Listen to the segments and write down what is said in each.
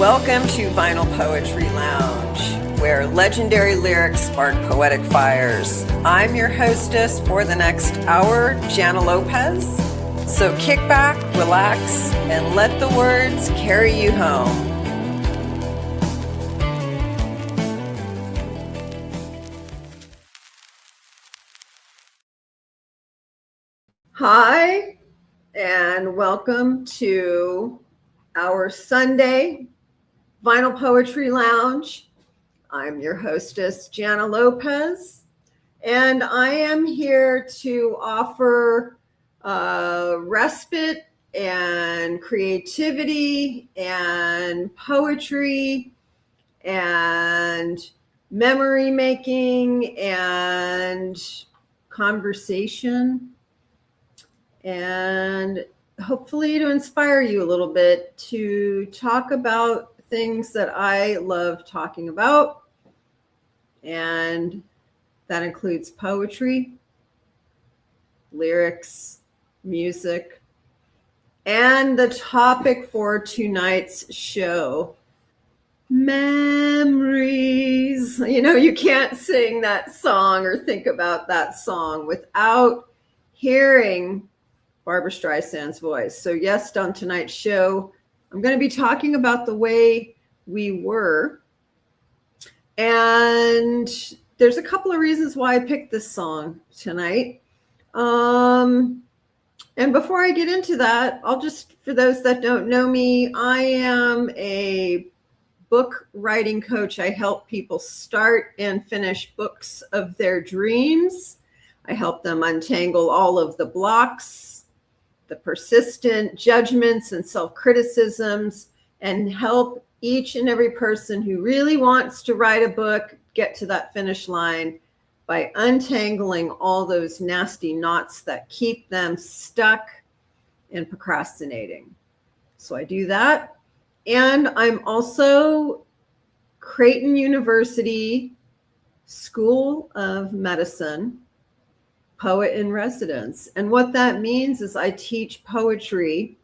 Welcome to Vinyl Poetry Lounge, where legendary lyrics spark poetic fires. I'm your hostess for the next hour, Jana Lopez. So kick back, relax, and let the words carry you home. Hi, and welcome to our Sunday Vinyl Poetry Lounge. I'm your hostess, Jana Lopez, and I am here to offer respite and creativity and poetry and memory making and conversation, and hopefully to inspire you a little bit to talk about things that I love talking about. And that includes poetry, lyrics, music, and the topic for tonight's show, memories. You know, you can't sing that song or think about that song without hearing Barbra Streisand's voice. So yes, on tonight's show, I'm going to be talking about the way we were. And there's a couple of reasons why I picked this song tonight. And before I get into that, I'll just, for those that don't know me, I am a book writing coach. I help people start and finish books of their dreams. I help them untangle all of the blocks, the persistent judgments and self-criticisms, and help each and every person who really wants to write a book get to that finish line by untangling all those nasty knots that keep them stuck and procrastinating. So I do that. And I'm also Creighton University School of Medicine poet in residence. And what that means is I teach poetry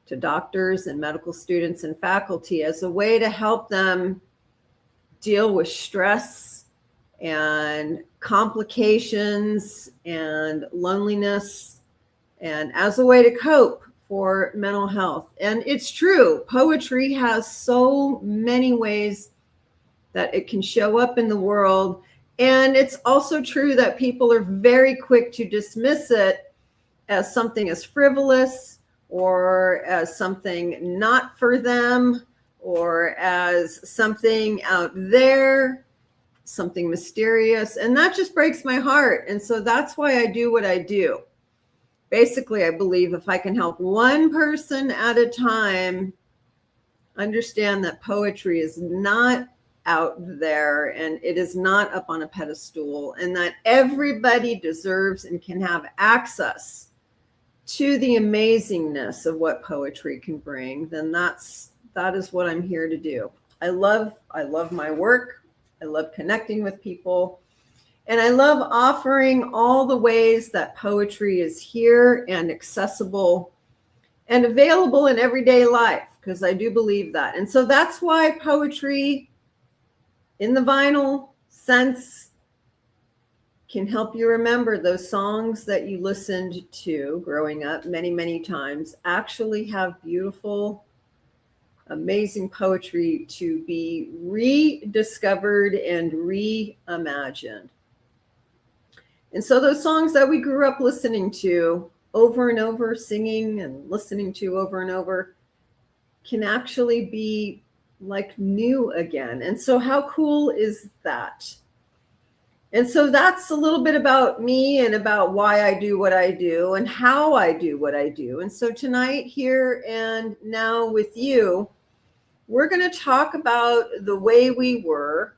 to doctors and medical students and faculty as a way to help them deal with stress and complications and loneliness, and as a way to cope for mental health. And it's true, poetry has so many ways that it can show up in the world. And it's also true that people are very quick to dismiss it as something as frivolous, or as something not for them, or as something out there, something mysterious. And that just breaks my heart. And so that's why I do what I do. Basically, I believe if I can help one person at a time understand that poetry is not out there and it is not up on a pedestal, and that everybody deserves and can have access to the amazingness of what poetry can bring, then that is what I'm here to do. I love my work. I love connecting with people, and I love offering all the ways that poetry is here and accessible and available in everyday life, because I do believe that. And so that's why poetry in the vinyl sense can help you remember those songs that you listened to growing up many, many times actually have beautiful, amazing poetry to be rediscovered and reimagined. And so those songs that we grew up listening to over and over, singing and listening to over and over, can actually be like new again. And so how cool is that? And so that's a little bit about me and about why I do what I do and how I do what I do. And so tonight, here and now with you, we're going to talk about The Way We Were,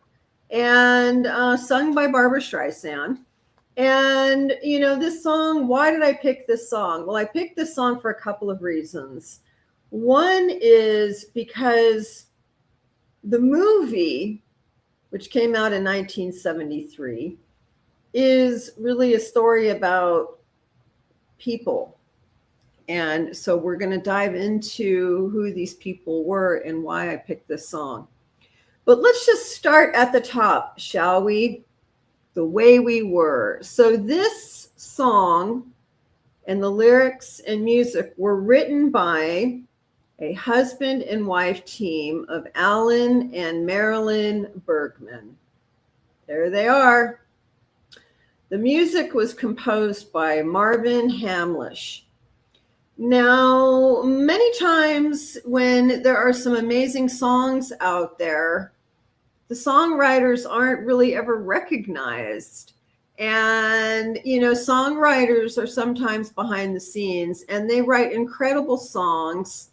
and sung by Barbra Streisand. And, you know, this song, why did I pick this song? Well, I picked this song for a couple of reasons. One is because the movie, which came out in 1973, is really a story about people And so we're going to dive into who these people were and why I picked this song. But let's just start at the top, shall we? The Way We Were. So this song and the lyrics and music were written by a husband and wife team of Alan and Marilyn Bergman. There they are. The music was composed by Marvin Hamlish. Now, many times when there are some amazing songs out there, the songwriters aren't really ever recognized. And, songwriters are sometimes behind the scenes and they write incredible songs.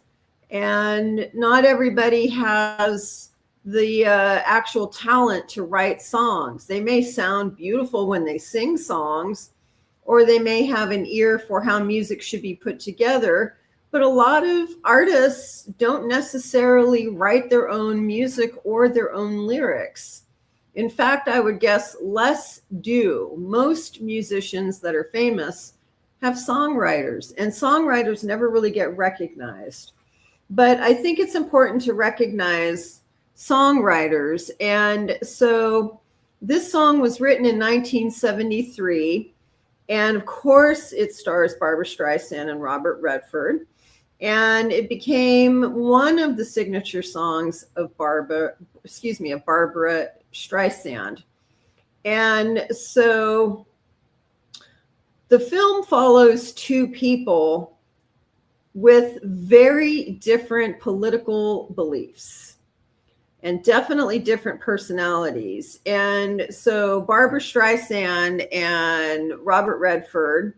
And not everybody has the actual talent to write songs. They may sound beautiful when they sing songs, or they may have an ear for how music should be put together. But a lot of artists don't necessarily write their own music or their own lyrics. In fact, I would guess less do. Most musicians that are famous have songwriters, and songwriters never really get recognized. But I think it's important to recognize songwriters. And so this song was written in 1973. And of course, it stars Barbra Streisand and Robert Redford. And it became one of the signature songs of Barbra Streisand. And so the film follows two people with very different political beliefs and definitely different personalities. And so Barbra Streisand and Robert Redford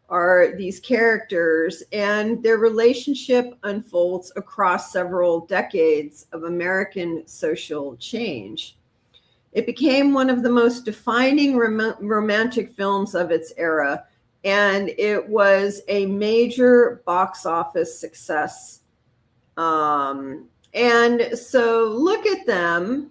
are these characters, and their relationship unfolds across several decades of American social change. It became one of the most defining romantic films of its era, and it was a major box office success. And so look at them,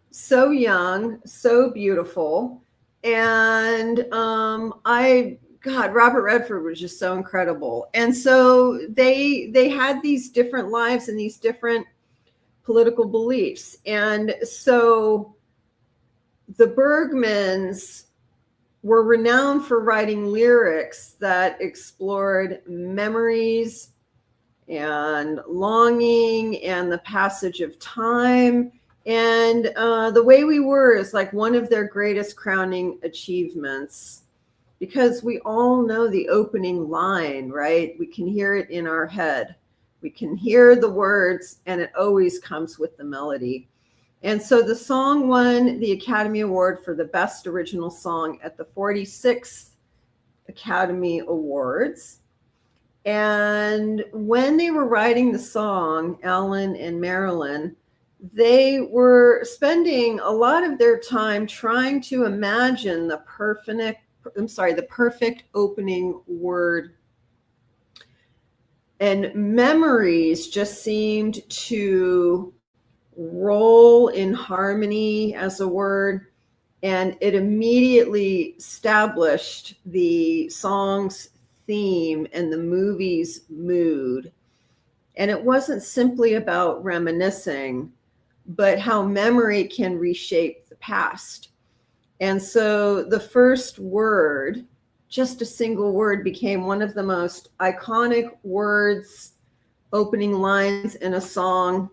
so young, so beautiful. And Robert Redford was just so incredible. And so they had these different lives and these different political beliefs. And so the Bergmans were renowned for writing lyrics that explored memories and longing and the passage of time. And The Way We Were is like one of their greatest crowning achievements, because we all know the opening line, right? We can hear it in our head. We can hear the words, and it always comes with the melody. And so the song won the Academy Award for the Best Original Song at the 46th Academy Awards. And when they were writing the song, Alan and Marilyn, they were spending a lot of their time trying to imagine the perfect opening word. And memories just seemed to roll in harmony as a word, and it immediately established the song's theme and the movie's mood. And it wasn't simply about reminiscing, but how memory can reshape the past. And so the first word, just a single word, became one of the most iconic words, opening lines in a song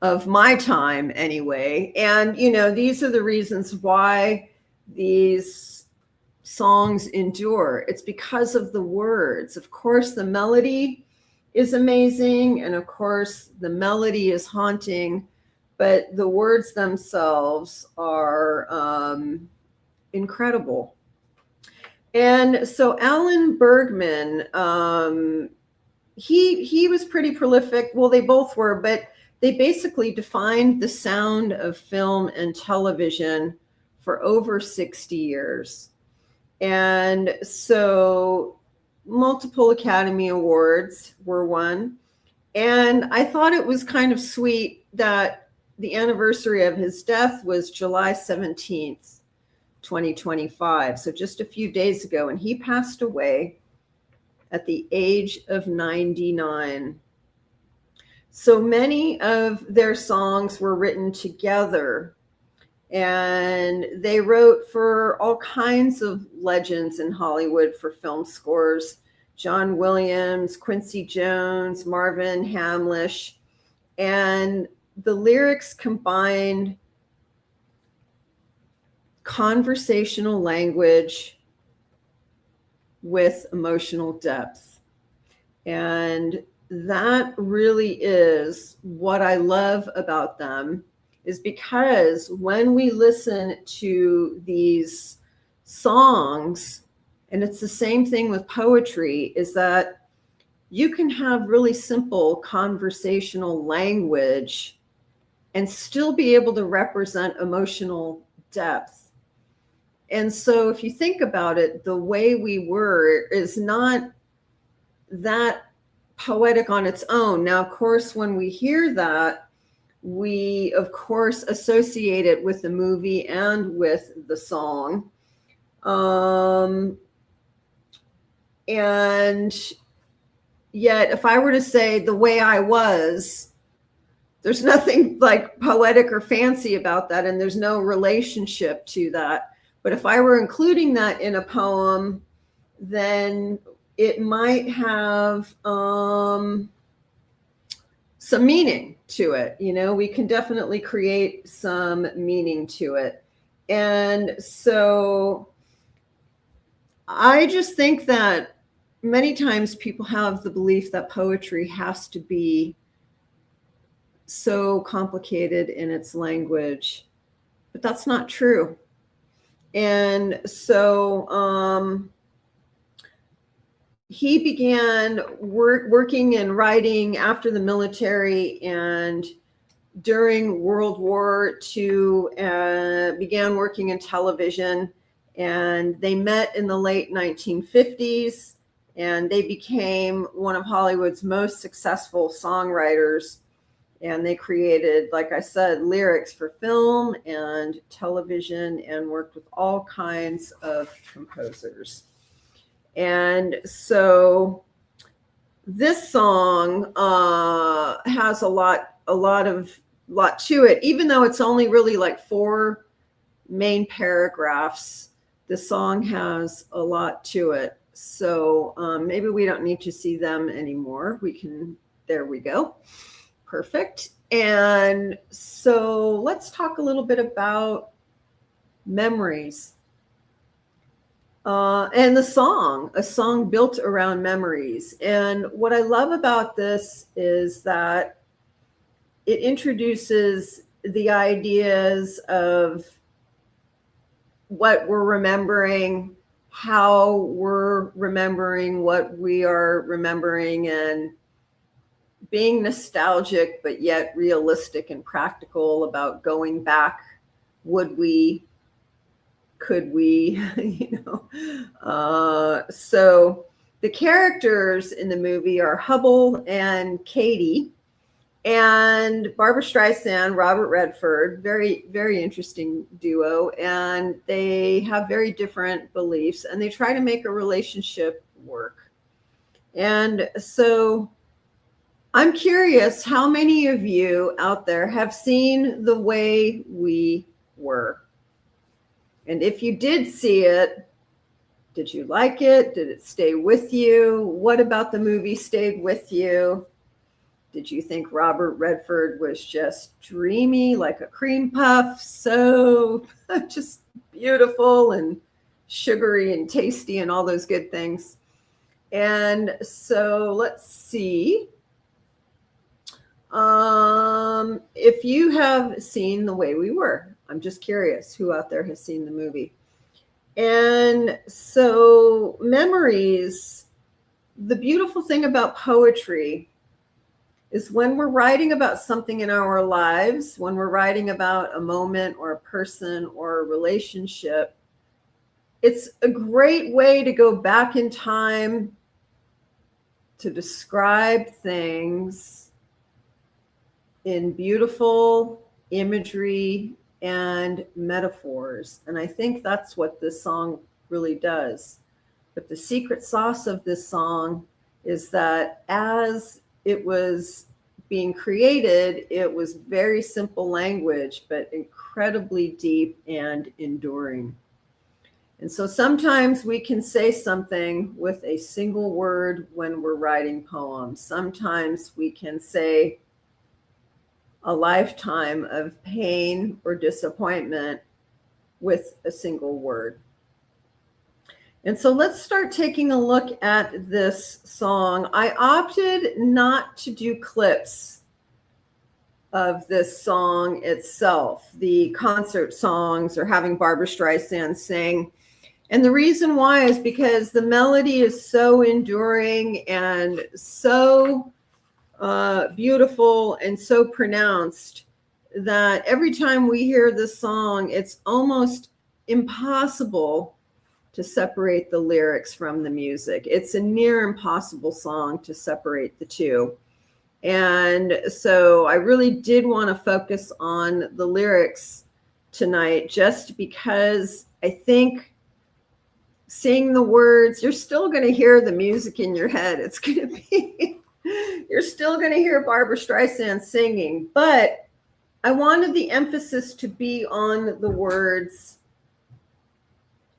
of my time anyway. And, these are the reasons why these songs endure. It's because of the words. Of course, the melody is amazing. And of course, the melody is haunting, but the words themselves are incredible. And so Alan Bergman, he was pretty prolific. Well, they both were, but they basically defined the sound of film and television for over 60 years. And so multiple Academy Awards were won. And I thought it was kind of sweet that the anniversary of his death was July 17th, 2025. So just a few days ago, and he passed away at the age of 99. So many of their songs were written together, and they wrote for all kinds of legends in Hollywood for film scores. John Williams, Quincy Jones, Marvin Hamlish, and the lyrics combined conversational language with emotional depth. And that really is what I love about them, is because when we listen to these songs, and it's the same thing with poetry, is that you can have really simple conversational language and still be able to represent emotional depth. And so if you think about it, the way we were is not that poetic on its own. Now, of course, when we hear that, we, of course, associate it with the movie and with the song. And yet, if I were to say The Way I Was, there's nothing like poetic or fancy about that, and there's no relationship to that. But if I were including that in a poem, then it might have some meaning to it. You know, we can definitely create some meaning to it. And so I just think that many times people have the belief that poetry has to be so complicated in its language, but that's not true. And so he began working and writing after the military, and during World War II began working in television. And they met in the late 1950s, and they became one of Hollywood's most successful songwriters. And they created, like I said, lyrics for film and television, and worked with all kinds of composers. And so this song has a lot to it, even though it's only really like 4 main paragraphs. The song has a lot to it. So maybe we don't need to see them anymore. We can, there we go. Perfect. And so let's talk a little bit about memories. And the song, a song built around memories. And what I love about this is that it introduces the ideas of what we're remembering, how we're remembering what we are remembering, and being nostalgic, but yet realistic and practical about going back. Would we? Could we? You know? So the characters in the movie are Hubble and Katie, and Barbara Streisand, Robert Redford. Very, very interesting duo. And they have very different beliefs, and they try to make a relationship work. And so I'm curious how many of you out there have seen The Way We Were? And if you did see it, did you like it? Did it stay with you? What about the movie stayed with you? Did you think Robert Redford was just dreamy like a cream puff? So just beautiful and sugary and tasty and all those good things. And so let's see. If you have seen The Way We Were, I'm just curious who out there has seen the movie. And so memories, the beautiful thing about poetry is when we're writing about something in our lives, when we're writing about a moment or a person or a relationship, it's a great way to go back in time to describe things in beautiful imagery and metaphors. And I think that's what this song really does. But the secret sauce of this song is that as it was being created, it was very simple language, but incredibly deep and enduring. And so sometimes we can say something with a single word when we're writing poems. Sometimes we can say a lifetime of pain or disappointment with a single word. And so let's start taking a look at this song. I opted not to do clips of this song itself, the concert songs or having Barbra Streisand sing. And the reason why is because the melody is so enduring and so beautiful and so pronounced that every time we hear this song, it's almost impossible to separate the lyrics from the music. It's a near impossible song to separate the two. And so I really did want to focus on the lyrics tonight, just because I think seeing the words, you're still going to hear the music in your head. It's going to be, you're still going to hear Barbra Streisand singing, but I wanted the emphasis to be on the words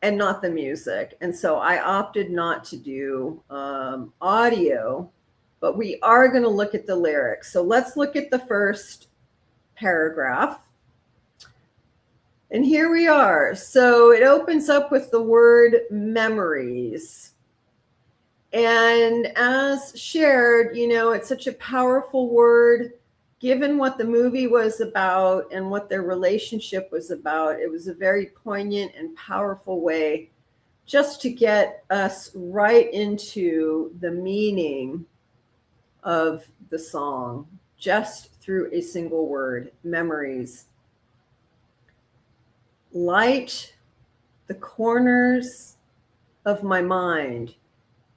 and not the music. And so I opted not to do audio, but we are going to look at the lyrics. So let's look at the first paragraph. And here we are. So it opens up with the word memories. And as shared, you know, it's such a powerful word. Given what the movie was about and what their relationship was about, it was a very poignant and powerful way just to get us right into the meaning of the song, just through a single word, memories. Light the corners of my mind.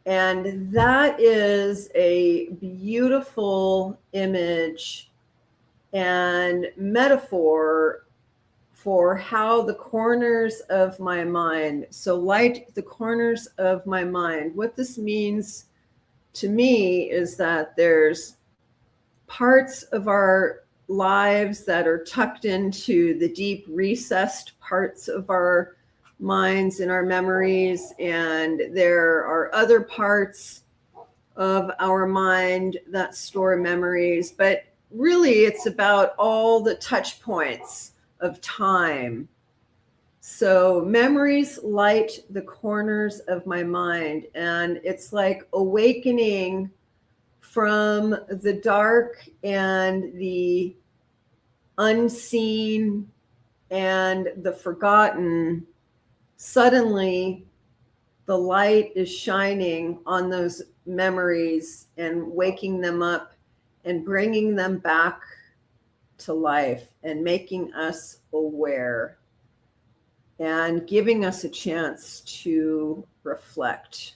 And that is a beautiful image and metaphor for how the corners of my mind, so light the corners of my mind. What this means to me is that there's parts of our lives that are tucked into the deep recessed parts of our minds and our memories, and there are other parts of our mind that store memories, but really it's about all the touch points of time. So memories light the corners of my mind, and it's like awakening from the dark and the unseen and the forgotten. Suddenly the light is shining on those memories and waking them up and bringing them back to life and making us aware and giving us a chance to reflect.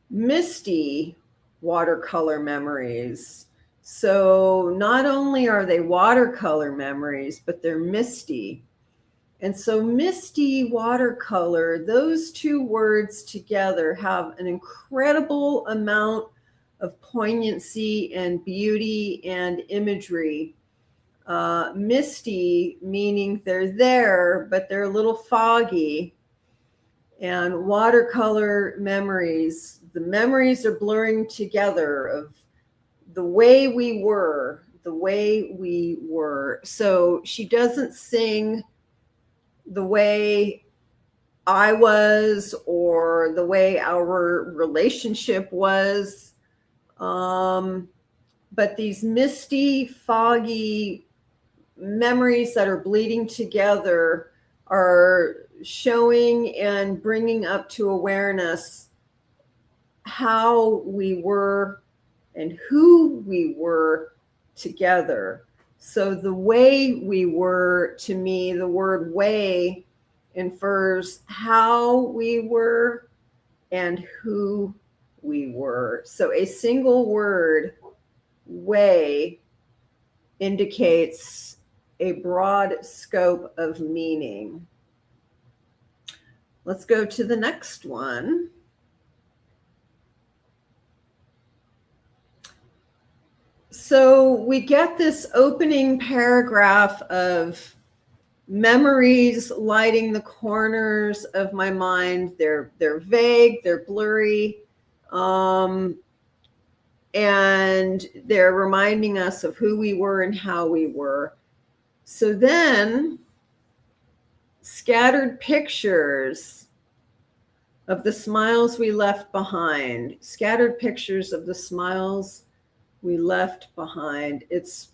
Misty watercolor memories. So not only are they watercolor memories, but they're misty. And so misty watercolor, those two words together have an incredible amount of poignancy and beauty and imagery. Misty meaning they're there, but they're a little foggy. And watercolor memories, the memories are blurring together of the way we were, the way we were. So she doesn't sing the way I was or the way our relationship was. But these misty, foggy memories that are bleeding together are showing and bringing up to awareness how we were and who we were together. So the way we were, to me, the word way infers how we were and who we were. So a single word, way, indicates a broad scope of meaning. Let's go to the next one. So we get this opening paragraph of memories lighting the corners of my mind. They're vague, they're blurry, and they're reminding us of who we were and how we were. So then, scattered pictures of the smiles we left behind. Scattered pictures of the smiles we left behind. It's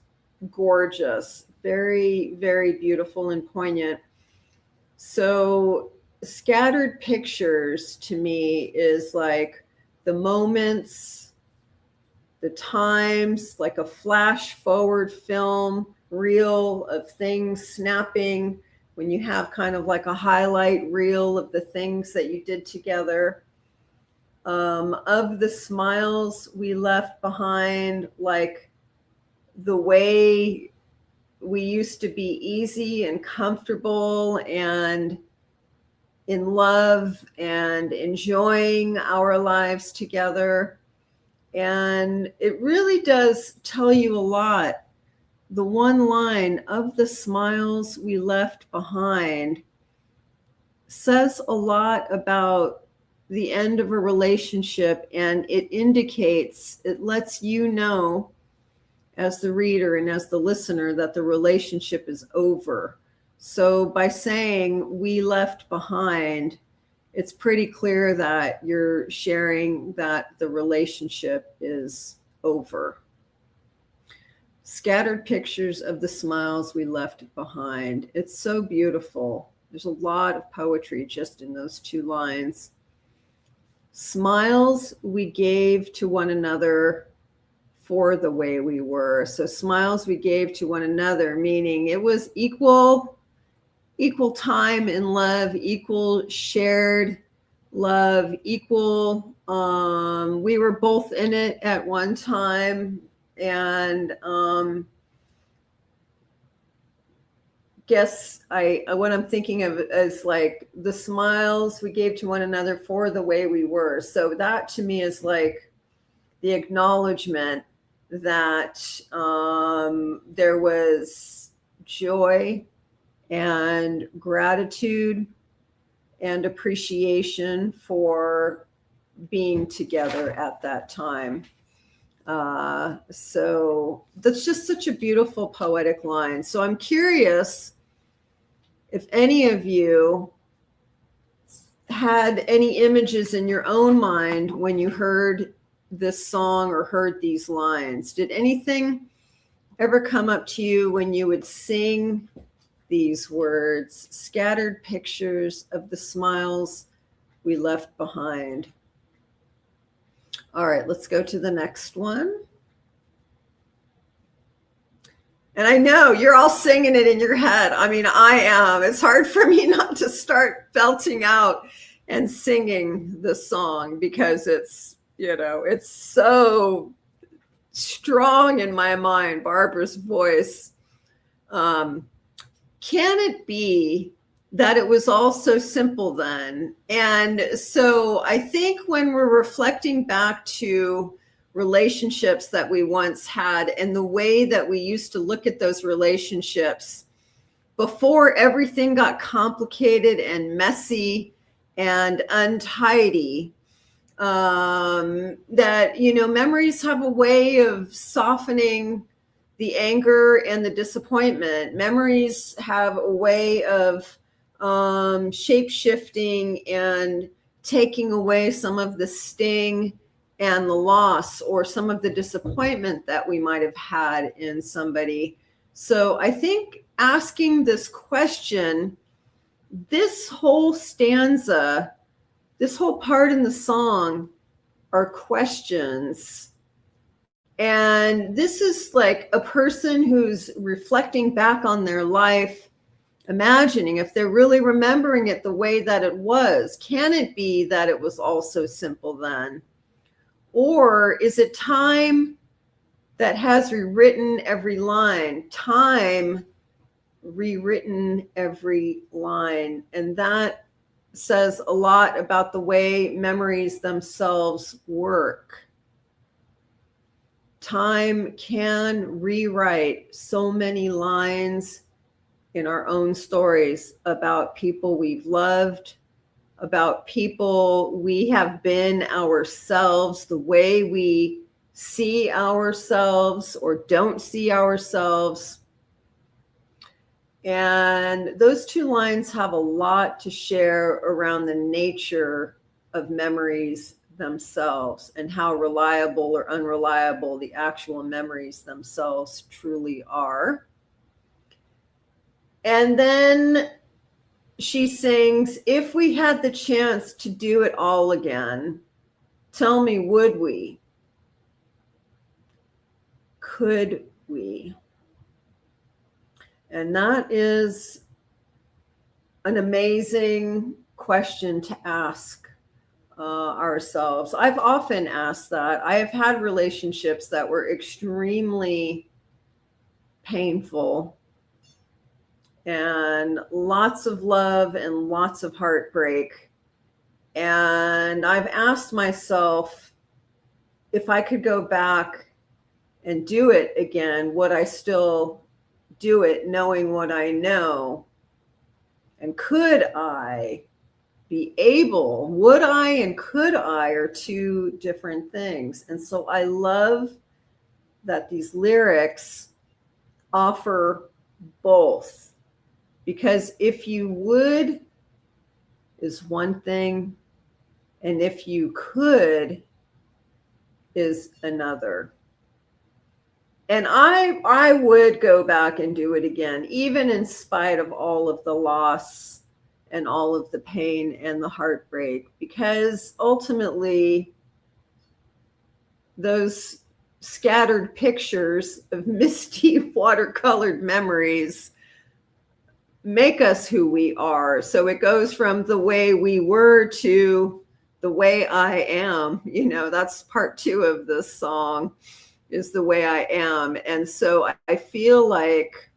gorgeous, very, very beautiful and poignant. So scattered pictures to me is like the moments, the times, like a flash forward film reel of things snapping, when you have kind of like a highlight reel of the things that you did together. Of the smiles we left behind, like the way we used to be easy and comfortable and in love and enjoying our lives together. And it really does tell you a lot. The one line, of the smiles we left behind, says a lot about the end of a relationship, and it indicates, it lets you know as the reader and as the listener that the relationship is over. So by saying we left behind, it's pretty clear that you're sharing that the relationship is over. Scattered pictures of the smiles we left behind. It's so beautiful. There's a lot of poetry just in those two lines. Smiles we gave to one another for the way we were. So smiles we gave to one another, meaning it was equal time in love, equal shared love, equal. We were both in it at one time. And guess what I'm thinking of is like the smiles we gave to one another for the way we were. So that to me is like the acknowledgement that there was joy and gratitude and appreciation for being together at that time. So that's just such a beautiful poetic line. So I'm curious if any of you had any images in your own mind when you heard this song or heard these lines. Did anything ever come up to you when you would sing these words, scattered pictures of the smiles we left behind? All right, let's go to the next one. And I know you're all singing it in your head. I mean, I am. It's hard for me not to start belting out and singing the song because it's, it's so strong in my mind, Barbara's voice. Can it be that it was all so simple then? And so I think when we're reflecting back to relationships that we once had and the way that we used to look at those relationships before everything got complicated and messy and untidy, that, memories have a way of softening the anger and the disappointment. Memories have a way of shape-shifting and taking away some of the sting and the loss or some of the disappointment that we might have had in somebody. So I think asking this question, this whole stanza, this whole part in the song are questions. And this is like a person who's reflecting back on their life, imagining if they're really remembering it the way that it was. Can it be that it was all so simple then? Or is it time that has rewritten every line? Time rewritten every line. And that says a lot about the way memories themselves work. Time can rewrite so many lines in our own stories about people we've loved, about people we have been ourselves, the way we see ourselves or don't see ourselves. And those two lines have a lot to share around the nature of memories themselves and how reliable or unreliable the actual memories themselves truly are. And then she sings, if we had the chance to do it all again, tell me, would we? Could we? And that is an amazing question to ask ourselves. I've often asked that. I have had relationships that were extremely painful and lots of love and lots of heartbreak. And I've asked myself, if I could go back and do it again, would I still do it knowing what I know? And could I be able? Would I and could I are two different things. And so I love that these lyrics offer both, because if you would is one thing, and if you could is another. And I would go back and do it again, even in spite of all of the loss and all of the pain and the heartbreak, because ultimately those scattered pictures of misty watercolored memories make us who we are. So it goes from the way we were to the way I am. You know, that's part 2 of this song, is the way I am. And so I feel like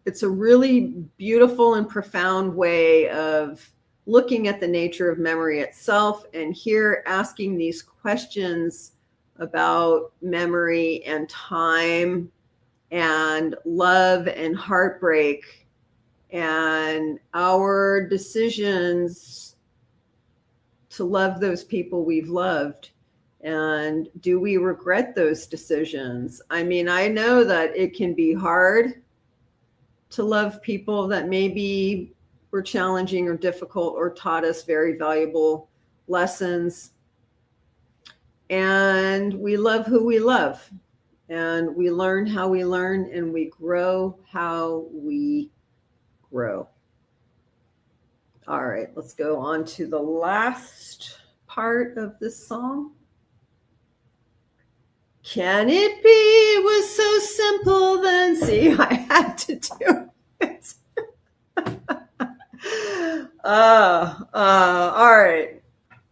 it's a really beautiful and profound way of looking at the nature of memory itself, and here asking these questions about memory and time and love and heartbreak and our decisions to love those people we've loved. And do we regret those decisions? I mean, I know that it can be hard to love people that maybe were challenging or difficult or taught us very valuable lessons. And we love who we love. And we learn how we learn, and we grow how we grow. All right, let's go on to the last part of this song. Can it be it was so simple then? See, I had to do it. All right.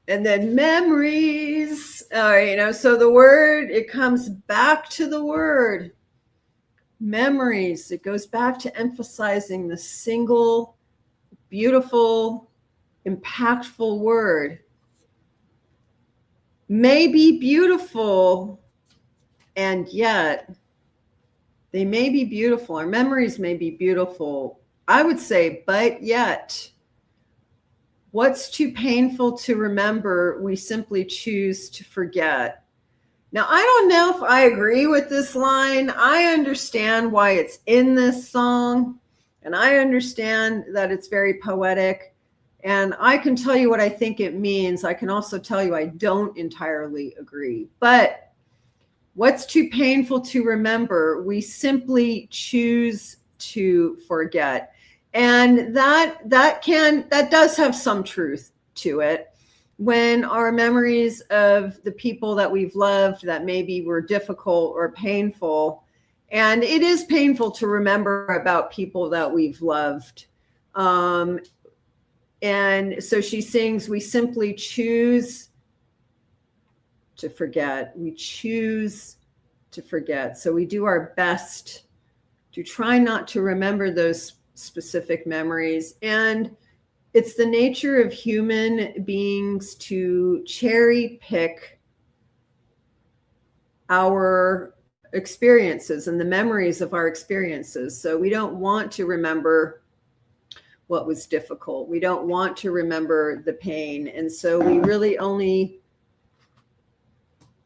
And then memories. So the word, it comes back to the word. Memories. It goes back to emphasizing the single, beautiful, impactful word. May be beautiful, and yet they may be beautiful. Our memories may be beautiful. I would say, but yet, what's too painful to remember, we simply choose to forget. Now, I don't know if I agree with this line. I understand why it's in this song, and I understand that it's very poetic, and I can tell you what I think it means. I can also tell you I don't entirely agree. But what's too painful to remember, we simply choose to forget. And that does have some truth to it. When our memories of the people that we've loved that maybe were difficult or painful, and it is painful to remember about people that we've loved. And so she sings, we simply choose to forget. We choose to forget. So we do our best to try not to remember those specific memories. And it's the nature of human beings to cherry pick our experiences and the memories of our experiences. So we don't want to remember what was difficult. We don't want to remember the pain. And so we really only,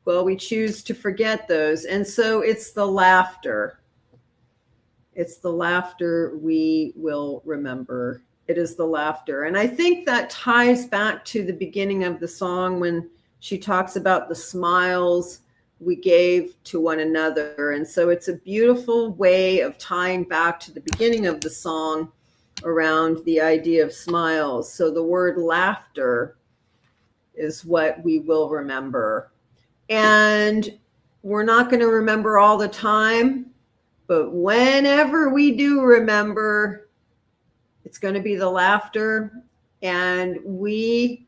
well, we choose to forget those. And so it's the laughter. It's the laughter we will remember. It is the laughter. And I think that ties back to the beginning of the song when she talks about the smiles we gave to one another. And so it's a beautiful way of tying back to the beginning of the song around the idea of smiles. So the word laughter is what we will remember. And we're not going to remember all the time, but whenever we do remember, it's going to be the laughter, and we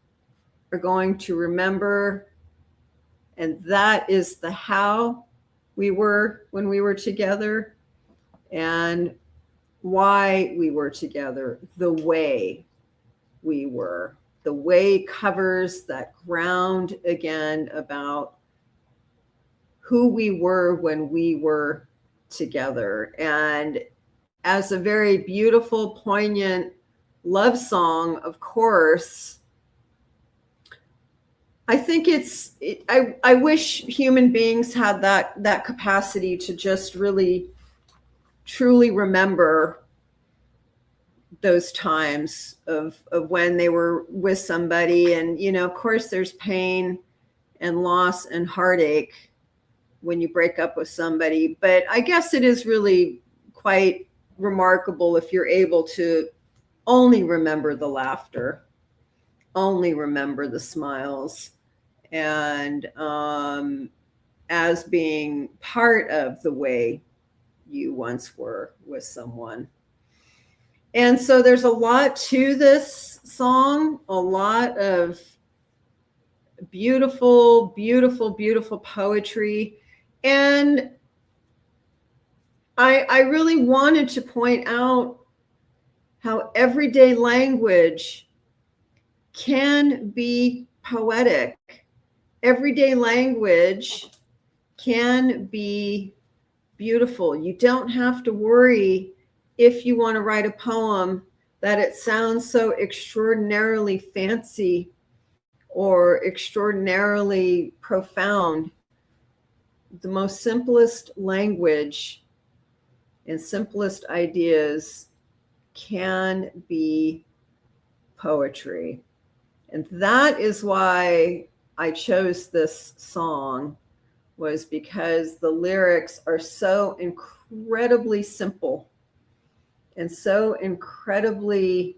are going to remember. And that is the how we were when we were together and why we were together, the way we were. The way covers that ground again about who we were when we were together. And as a very beautiful, poignant love song, of course, I think I wish human beings had that capacity to just really, truly remember those times of when they were with somebody. And, you know, of course, there's pain and loss and heartache when you break up with somebody. But I guess it is really quite remarkable if you're able to only remember the laughter, only remember the smiles, and as being part of the way you once were with someone. And so there's a lot to this song, a lot of beautiful, beautiful, beautiful poetry. And I really wanted to point out how everyday language can be poetic. Everyday language can be beautiful. You don't have to worry, if you want to write a poem, that it sounds so extraordinarily fancy or extraordinarily profound. The most simplest language and simplest ideas can be poetry. And that is why I chose this song, was because the lyrics are so incredibly simple and so incredibly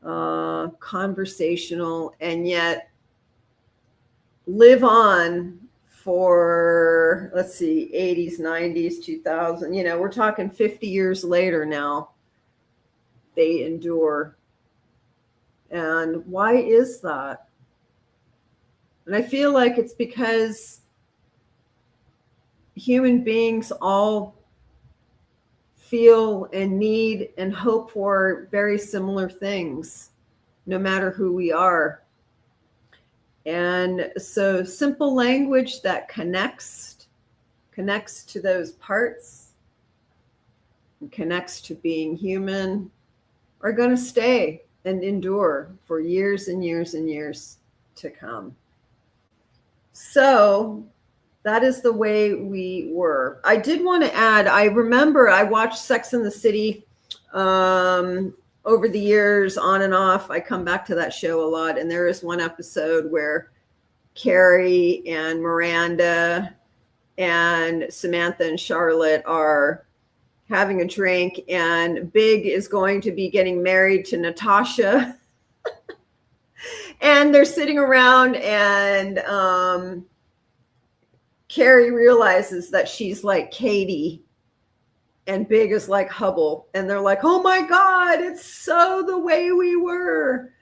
conversational, and yet live on for, let's see, 80s, 90s, 2000, you know, we're talking 50 years later now, they endure. And why is that? And I feel like it's because human beings all feel and need and hope for very similar things, no matter who we are. And so simple language that connects to those parts and connects to being human are going to stay and endure for years and years and years to come. So that is the way we were. I did want to add, I remember I watched Sex and the City over the years, on and off. I come back to that show a lot. And there is one episode where Carrie and Miranda and Samantha and Charlotte are having a drink, and Big is going to be getting married to Natasha. And they're sitting around, and Carrie realizes that she's like Katie and Big is like Hubble. And they're like, oh my God, it's so the way we were.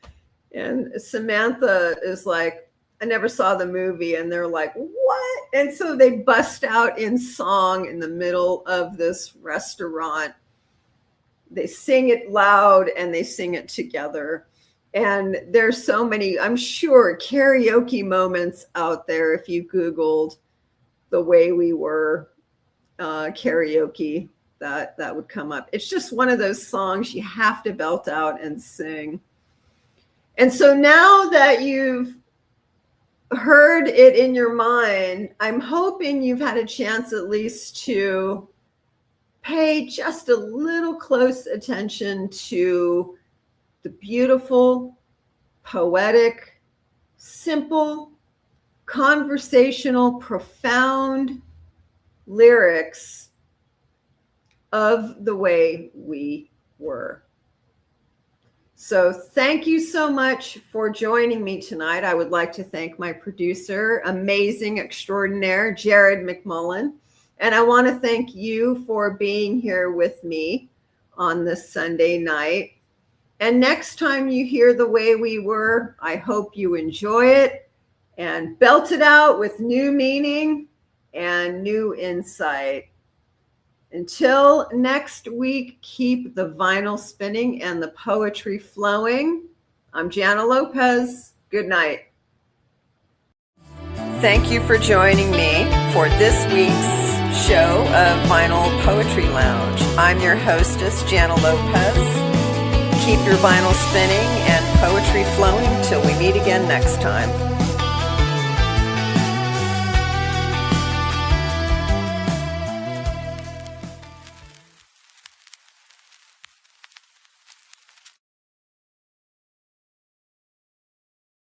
And Samantha is like, I never saw the movie. And they're like, what? And so they bust out in song in the middle of this restaurant. They sing it loud and they sing it together. And there's so many, I'm sure, karaoke moments out there. If you Googled The Way We Were karaoke, that would come up. It's just one of those songs you have to belt out and sing. And so now that you've heard it in your mind, I'm hoping you've had a chance at least to pay just a little close attention to the beautiful, poetic, simple, conversational, profound lyrics of The Way We Were. So thank you so much for joining me tonight. I would like to thank my producer, amazing, extraordinaire, Jared McMullen. And I want to thank you for being here with me on this Sunday night. And next time you hear The Way We Were, I hope you enjoy it and belt it out with new meaning and new insight. Until next week, keep the vinyl spinning and the poetry flowing. I'm Jana Lopez. Good night. Thank you for joining me for this week's show of Vinyl Poetry Lounge. I'm your hostess, Jana Lopez. Keep your vinyl spinning and poetry flowing till we meet again next time.